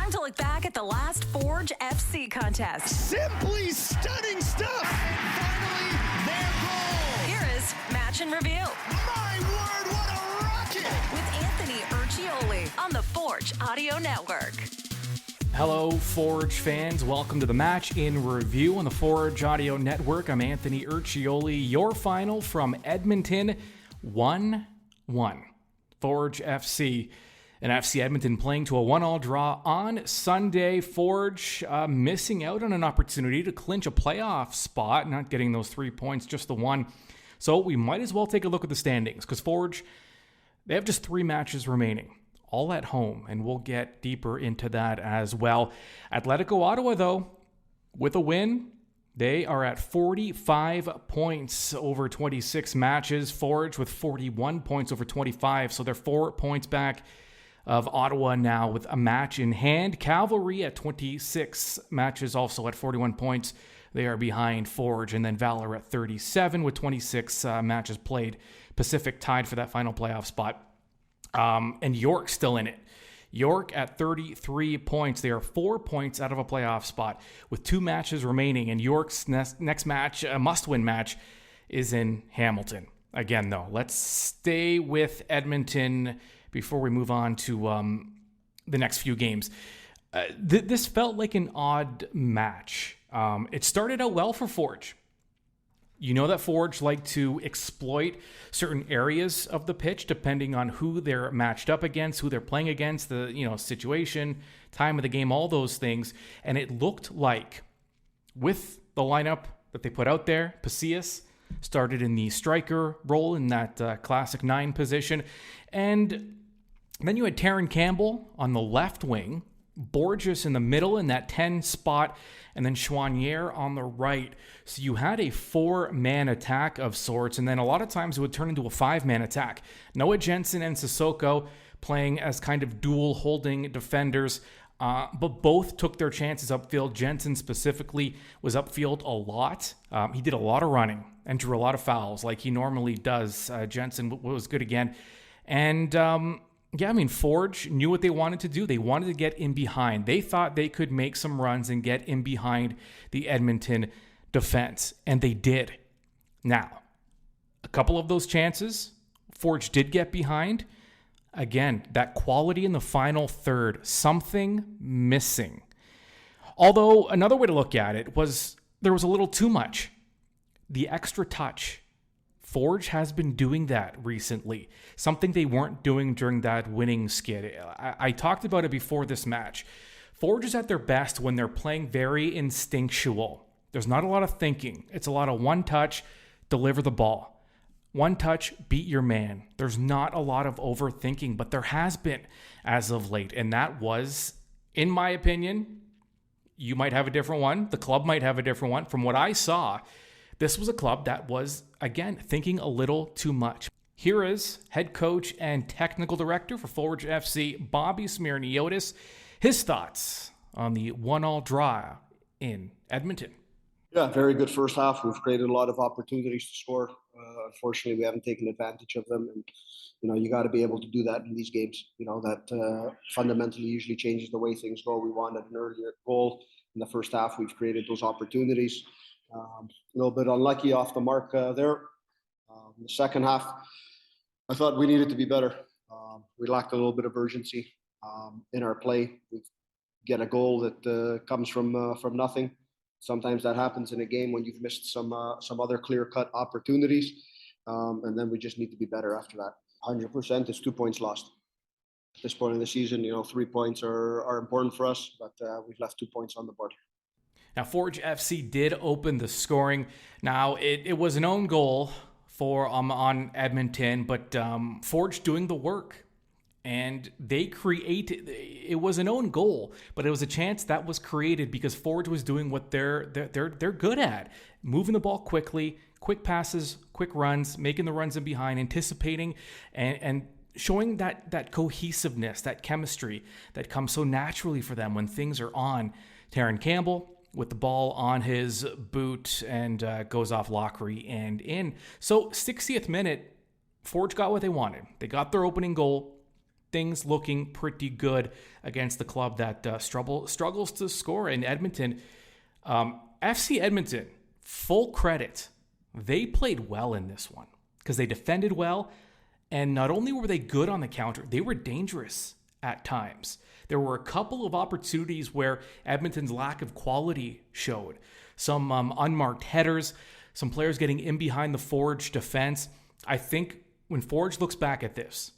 Time to look back at the last Forge FC contest. Simply stunning stuff. And finally, their goal. Here is Match and Review. My word, what a rocket. With Anthony Urciuoli on the Forge Audio Network. Hello, Forge fans. Welcome to the Match in Review on the Forge Audio Network. I'm Anthony Urciuoli. Your final from Edmonton, 1-1. Forge FC and FC Edmonton playing to a 1-1 draw on Sunday. Forge missing out on an opportunity to clinch a playoff spot, not getting those 3 points, just the one. So we might as well take a look at the standings, because Forge, they have just 3 matches remaining, all at home, and we'll get deeper into that as well. Atletico Ottawa, though, with a win, they are at 45 points over 26 matches. Forge with 41 points over 25, so they're 4 points back of Ottawa now with a match in hand. Cavalry at 26 matches, also at 41 points. They are behind Forge, and then Valor at 37 with 26 matches played. Pacific tied for that final playoff spot. And York still in it. York at 33 points. They are 4 points out of a playoff spot with 2 matches remaining. And York's next match, a must-win match, is in Hamilton. Again, though, let's stay with Edmonton before we move on to the next few games. This felt like an odd match. It started out well for Forge. You know that Forge like to exploit certain areas of the pitch depending on who they're matched up against, who they're playing against, the situation, time of the game, all those things. And it looked like with the lineup that they put out there, Pacius started in the striker role in that classic 9 position. And then you had Terran Campbell on the left wing, Borges in the middle in that 10 spot, and then Chouanier on the right. So you had a 4-man attack of sorts, and then a lot of times it would turn into a 5-man attack. Noah Jensen and Sissoko playing as kind of dual holding defenders, but both took their chances upfield. Jensen specifically was upfield a lot. He did a lot of running and drew a lot of fouls like he normally does. Jensen was good again. And Forge knew what they wanted to do. They wanted to get in behind. They thought they could make some runs and get in behind the Edmonton defense, and they did. Now, a couple of those chances, Forge did get behind. Again, that quality in the final third, something missing. Although another way to look at it was there was a little too much. The extra touch. Forge has been doing that recently, something they weren't doing during that winning skid. I talked about it before this match. Forge is at their best when they're playing very instinctual. There's not a lot of thinking. It's a lot of one touch, deliver the ball. One touch, beat your man. There's not a lot of overthinking, but there has been as of late. And that was, in my opinion, you might have a different one. The club might have a different one. From what I saw, this was a club that was, again, thinking a little too much. Here is head coach and technical director for Forge FC, Bobby Smyrniotis. His thoughts on the 1-1 draw in Edmonton. Yeah, very good first half. We've created a lot of opportunities to score. Unfortunately, we haven't taken advantage of them. And, you got to be able to do that in these games. That fundamentally usually changes the way things go. We wanted an earlier goal in the first half. We've created those opportunities. A little bit unlucky off the mark there. The second half, I thought we needed to be better. We lacked a little bit of urgency in our play. We get a goal that comes from nothing. Sometimes that happens in a game when you've missed some other clear-cut opportunities, and then we just need to be better after that. 100%, it's 2 points lost. At this point in the season, 3 points are important for us, but we've left 2 points on the board. Now, Forge FC did open the scoring. Now, it was an own goal for on Edmonton, but Forge doing the work. And they created, it was an own goal, but it was a chance that was created because Forge was doing what they're good at. Moving the ball quickly, quick passes, quick runs, making the runs in behind, anticipating, and showing that cohesiveness, that chemistry that comes so naturally for them when things are on. Terran Campbell with the ball on his boot and goes off Lockery and in. So 60th minute, Forge got what they wanted. They got their opening goal. things looking pretty good against the club that struggles to score in Edmonton. FC Edmonton, full credit. They played well in this one because they defended well. And not only were they good on the counter, they were dangerous at times. There were a couple of opportunities where Edmonton's lack of quality showed. Some unmarked headers, some players getting in behind the Forge defense. I think when Forge looks back at this,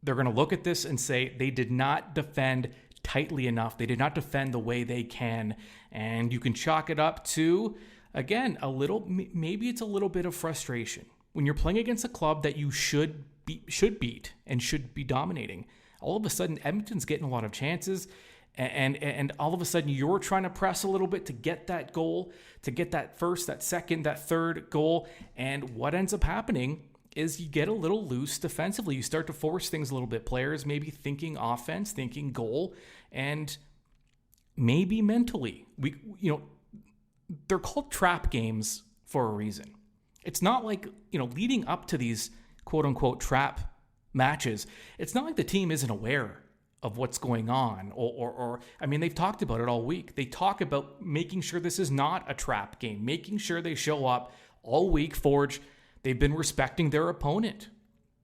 they're going to look at this and say they did not defend tightly enough. They did not defend the way they can. And you can chalk it up to, again, maybe it's a little bit of frustration. When you're playing against a club that you should beat and should be dominating, all of a sudden Edmonton's getting a lot of chances, and all of a sudden you're trying to press a little bit to get that goal, to get that first, that second, that third goal, and what ends up happening is you get a little loose defensively. You start to force things a little bit. Players maybe thinking offense, thinking goal, and maybe mentally. They're called trap games for a reason. It's not like, leading up to these quote-unquote trap matches, it's not like the team isn't aware of what's going on. Or they've talked about it all week. They talk about making sure this is not a trap game, making sure they show up all week. Forge, they've been respecting their opponent.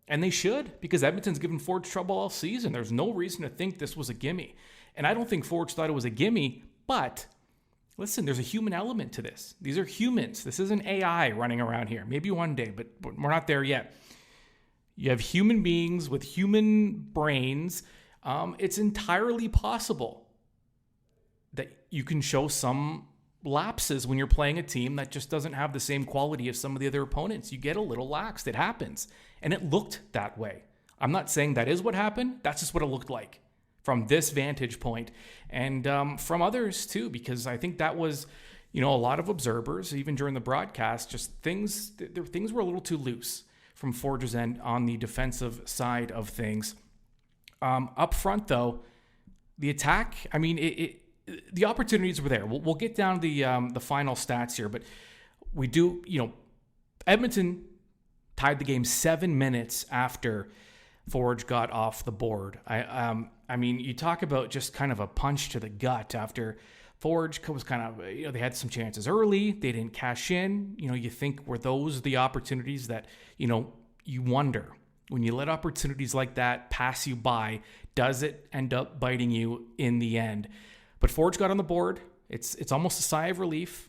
And they should, because Edmonton's given Forge trouble all season. There's no reason to think this was a gimme. And I don't think Forge thought it was a gimme, but listen, there's a human element to this. These are humans. This isn't AI running around here. Maybe one day, but we're not there yet. You have human beings with human brains. It's entirely possible that you can show some lapses when you're playing a team that just doesn't have the same quality as some of the other opponents. You get a little laxed. It happens. And it looked that way. I'm not saying that is what happened. That's just what it looked like from this vantage point, and from others too, because I think that was, a lot of observers, even during the broadcast, just things were a little too loose from Forge's end on the defensive side of things. Up front, though, the attack, the opportunities were there. We'll get down to the final stats here, but we do, Edmonton tied the game 7 minutes after Forge got off the board. You talk about just kind of a punch to the gut after Forge was kind of, they had some chances early. They didn't cash in. You think, were those the opportunities that, you wonder when you let opportunities like that pass you by, does it end up biting you in the end? But Forge got on the board. It's almost a sigh of relief.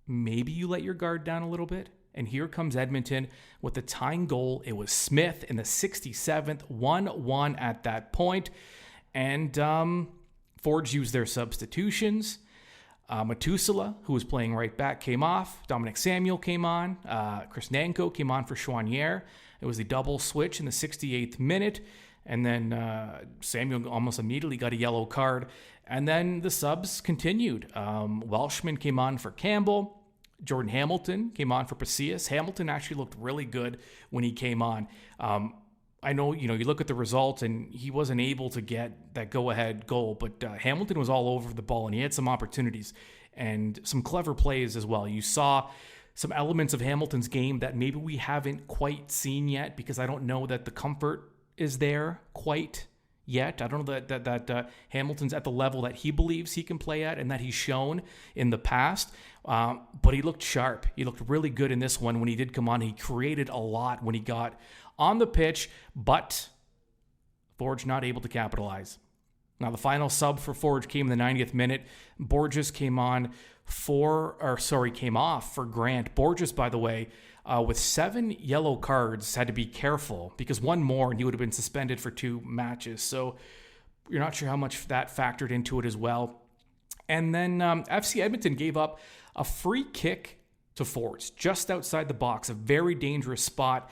Maybe you let your guard down a little bit. And here comes Edmonton with the tying goal. It was Smith in the 67th, 1-1 at that point. And Forge used their substitutions. Matusala, who was playing right back, came off. Dominic Samuel came on. Chris Nanko came on for Chouanière. It was the double switch in the 68th minute. And then Samuel almost immediately got a yellow card. And then the subs continued. Welshman came on for Campbell. Jordan Hamilton came on for Pacius. Hamilton actually looked really good when he came on. I know, you look at the results and he wasn't able to get that go-ahead goal, but Hamilton was all over the ball and he had some opportunities and some clever plays as well. You saw some elements of Hamilton's game that maybe we haven't quite seen yet, because I don't know that the comfort is there quite yet. I don't know that Hamilton's at the level that he believes he can play at and that he's shown in the past. But he looked sharp. He looked really good in this one when he did come on. He created a lot when he got on the pitch, but Forge not able to capitalize. Now, the final sub for Forge came in the 90th minute. Borges came off for Grant. Borges, by the way, with 7 yellow cards, had to be careful because one more and he would have been suspended for 2 matches. So you're not sure how much that factored into it as well. And then FC Edmonton gave up a free kick to Forge just outside the box, a very dangerous spot.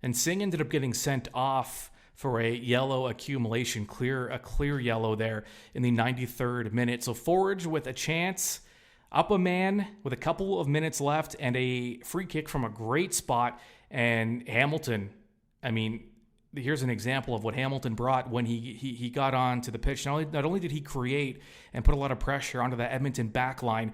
And Singh ended up getting sent off for a yellow accumulation, a clear yellow there in the 93rd minute. So Forge with a chance, up a man with a couple of minutes left, and a free kick from a great spot. And Hamilton, here's an example of what Hamilton brought when he got onto the pitch. Not only did he create and put a lot of pressure onto that Edmonton back line,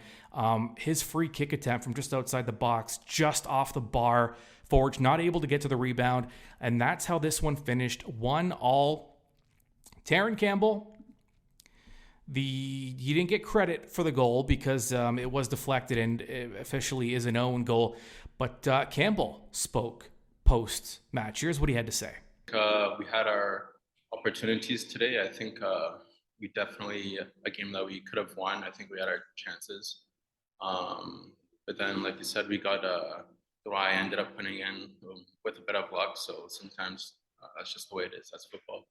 his free kick attempt from just outside the box, just off the bar Forge not able to get to the rebound, and that's how this one finished 1-1. Terran Campbell, he didn't get credit for the goal because it was deflected and officially is an own goal. But Campbell spoke post-match. Here's what he had to say. We had our opportunities today. I think we definitely, a game that we could have won. I think we had our chances. But then, like you said, we got the I ended up putting in with a bit of luck. So sometimes that's just the way it is. That's football.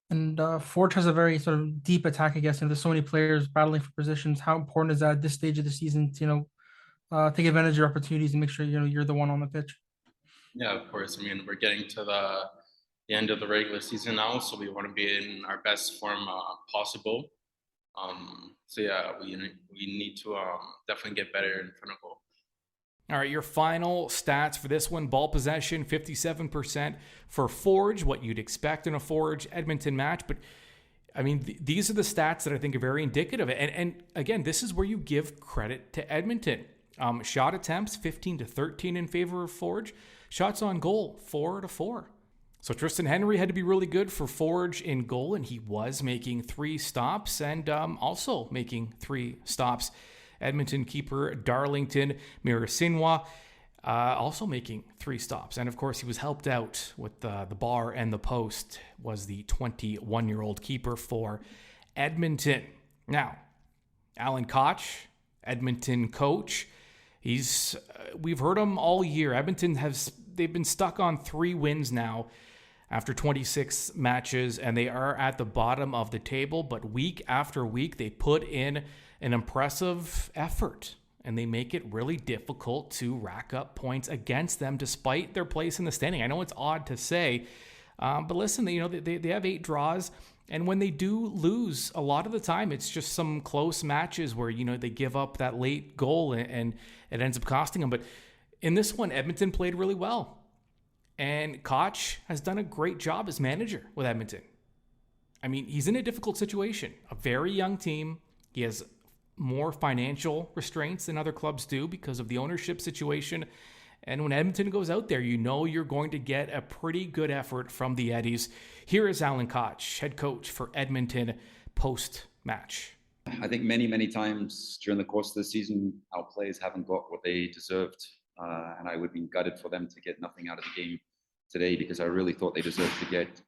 And Forge has a very sort of deep attack, I guess, and there's so many players battling for positions. How important is that at this stage of the season to, take advantage of your opportunities and make sure, you're the one on the pitch? Yeah, of course. I mean, we're getting to the end of the regular season now, so we want to be in our best form possible. So yeah, we need to definitely get better in front of goal. All right, your final stats for this one. Ball possession, 57% for Forge, what you'd expect in a Forge-Edmonton match. But, I mean, these are the stats that I think are very indicative. And again, this is where you give credit to Edmonton. Shot attempts, 15-13 in favor of Forge. Shots on goal, 4-4. So Tristan Henry had to be really good for Forge in goal, and he was making 3 stops and also making 3 stops. Edmonton keeper Darlington Mirasinwa also making 3 stops. And of course, he was helped out with the bar and the post, was the 21-year-old keeper for Edmonton. Now, Alan Koch, Edmonton coach, we've heard him all year. Edmonton they've been stuck on 3 wins now after 26 matches, and they are at the bottom of the table. But week after week, they put in an impressive effort, and they make it really difficult to rack up points against them despite their place in the standing. I know it's odd to say, but listen, they have 8 draws, and when they do lose, a lot of the time it's just some close matches where they give up that late goal and it ends up costing them. But in this one, Edmonton played really well, and Koch has done a great job as manager with Edmonton. I mean, he's in a difficult situation, a very young team. He has more financial restraints than other clubs do because of the ownership situation. And when Edmonton goes out there, you're going to get a pretty good effort from the Eddies. Here is Alan Koch, head coach for Edmonton, post-match. I think many, many times during the course of the season, our players haven't got what they deserved. And I would be gutted for them to get nothing out of the game today, because I really thought they deserved to get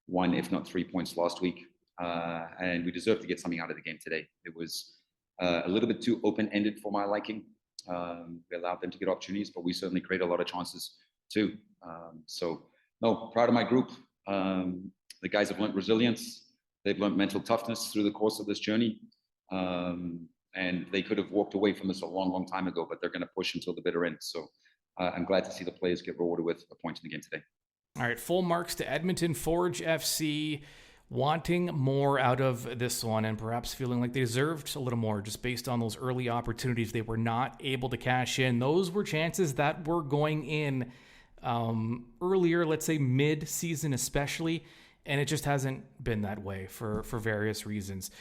1, if not 3 points last week. And we deserve to get something out of the game today. It was a little bit too open-ended for my liking. We allowed them to get opportunities, but we certainly created a lot of chances too. Proud of my group. The guys have learned resilience. They've learned mental toughness through the course of this journey. And they could have walked away from this a long, long time ago, but they're going to push until the bitter end. So I'm glad to see the players get rewarded with a point in the game today. All right, full marks to Edmonton. Forge FC wanting more out of this one and perhaps feeling like they deserved a little more just based on those early opportunities they were not able to cash in. Those were chances that were going in earlier, let's say mid-season especially, and it just hasn't been that way for various reasons.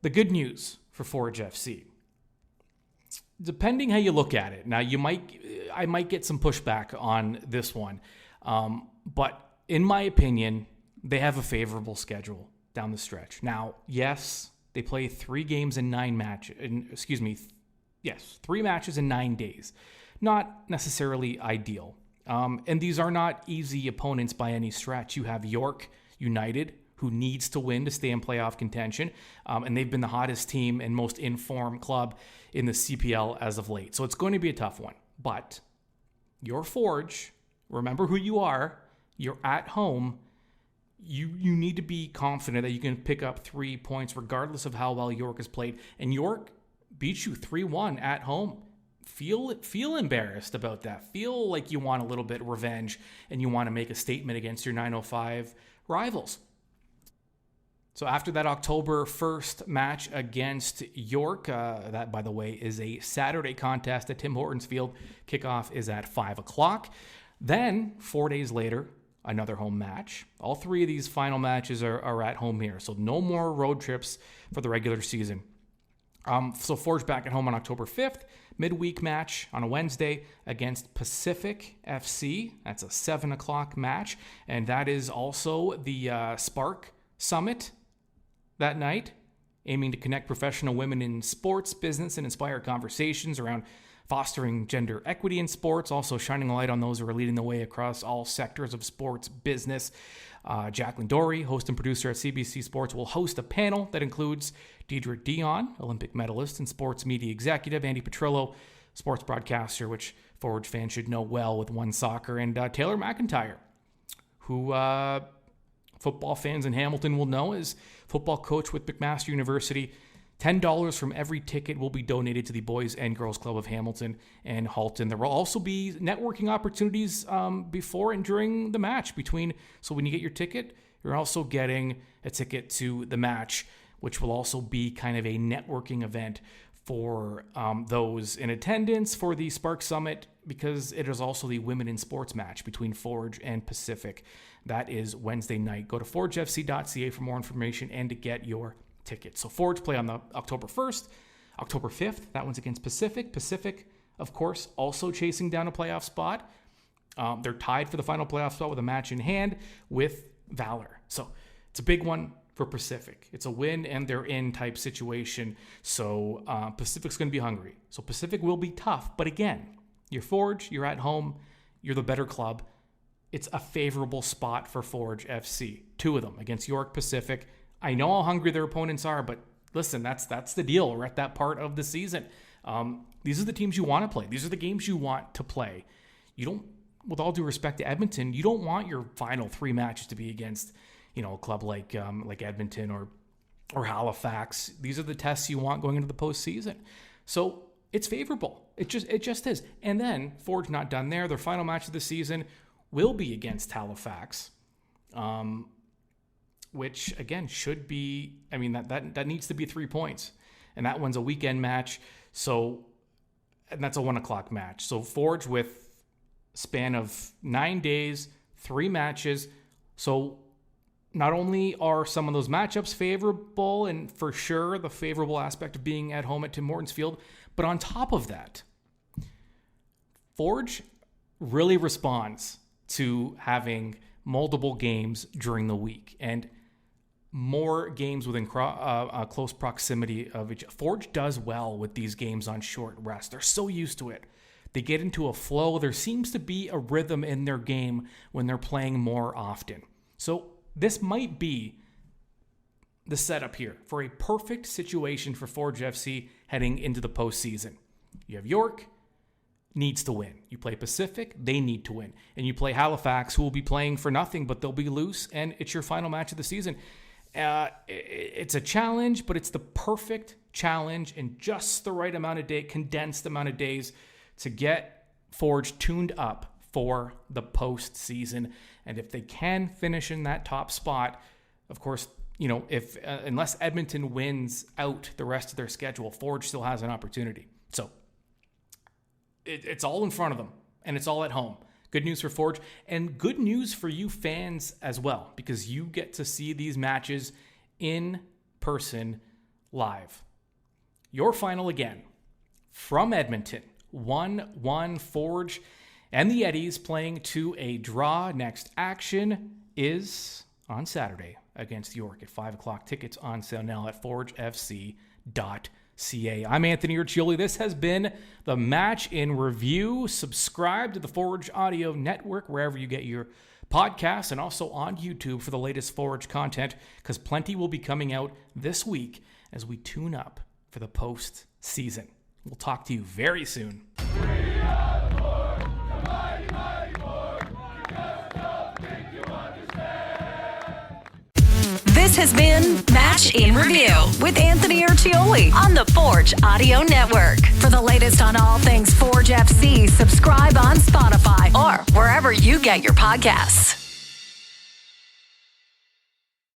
The good news for Forge FC, depending how you look at it. Now, I might get some pushback on this one, but in my opinion, they have a favorable schedule down the stretch. Now, yes, they play 3 games in 9 matches. 3 matches in 9 days. Not necessarily ideal. And these are not easy opponents by any stretch. You have York United, who needs to win to stay in playoff contention. And they've been the hottest team and most informed club in the CPL as of late. So it's going to be a tough one. But your Forge, remember who you are. You're at home. You need to be confident that you can pick up 3 points regardless of how well York has played. And York beat you 3-1 at home. Feel embarrassed about that. Feel like you want a little bit of revenge and you want to make a statement against your 905 rivals. So after that October 1st match against York, that, by the way, is a Saturday contest at Tim Hortons Field. Kickoff is at 5 o'clock. Then, 4 days later, another home match. All 3 of these final matches are at home here, so no more road trips for the regular season. So Forge back at home on October 5th, midweek match on a Wednesday against Pacific FC. That's a 7 o'clock match. And that is also the Spark Summit that night, aiming to connect professional women in sports, business, and inspire conversations around fostering gender equity in sports, also shining a light on those who are leading the way across all sectors of sports business. Jacqueline Dory, host and producer at CBC Sports, will host a panel that includes Deidre Dion, Olympic medalist and sports media executive, Andy Petrillo, sports broadcaster, which Forge fans should know well with One Soccer, and Taylor McIntyre, who football fans in Hamilton will know is football coach with McMaster University. $10 from every ticket will be donated to the Boys and Girls Club of Hamilton and Halton. There will also be networking opportunities before and during the match. So when you get your ticket, you're also getting a ticket to the match, which will also be kind of a networking event for those in attendance for the Spark Summit, because it is also the women in sports match between Forge and Pacific. That is Wednesday night. Go to forgefc.ca for more information and to get your tickets. So Forge play on the October 1st, October 5th. That one's against Pacific. Pacific, of course, also chasing down a playoff spot. They're tied for the final playoff spot with a match in hand with Valor. So it's a big one for Pacific. It's a win and they're in type situation. So Pacific's going to be hungry. So Pacific will be tough. But again, you're Forge, you're at home, you're the better club. It's a favorable spot for Forge FC. 2 of them against York, Pacific. I know how hungry their opponents are, but listen, that's the deal. We're at that part of the season. These are the teams you want to play. These are the games you want to play. You don't, with all due respect to Edmonton, you don't want your final 3 matches to be against, a club like Edmonton or Halifax. These are the tests you want going into the postseason. So it's favorable. It just is. And then Forge not done there. Their final match of the season will be against Halifax. Which again should be, that needs to be 3 points, and that one's a weekend match. So, and that's a 1 o'clock match. So Forge with span of 9 days, 3 matches. So not only are some of those matchups favorable, and for sure the favorable aspect of being at home at Tim Hortons Field, but on top of that, Forge really responds to having multiple games during the week and more games within close proximity of each. Forge does well with these games on short rest. They're so used to it. They get into a flow. There seems to be a rhythm in their game when they're playing more often. So this might be the setup here for a perfect situation for Forge FC heading into the postseason. You have York, needs to win. You play Pacific, they need to win. And you play Halifax, who will be playing for nothing, but they'll be loose, and it's your final match of the season. It's a challenge, but it's the perfect challenge in just the right amount of condensed amount of days to get Forge tuned up for the postseason. And if they can finish in that top spot, of course, if unless Edmonton wins out the rest of their schedule, Forge still has an opportunity. So it's all in front of them, and it's all at home. Good news for Forge, and good news for you fans as well, because you get to see these matches in person live. Your final again from Edmonton, 1-1 Forge and the Eddies playing to a draw. Next action is on Saturday against York at 5 o'clock. Tickets on sale now at forgefc.ca. I'm Anthony Urciuoli. This has been the Match in Review. Subscribe to the Forge Audio Network wherever you get your podcasts, and also on YouTube for the latest Forge content, because plenty will be coming out this week as we tune up for the postseason. We'll talk to you very soon. This has been Match in Review with Anthony Urciuoli on the Forge Audio Network. For the latest on all things Forge FC, subscribe on Spotify or wherever you get your podcasts.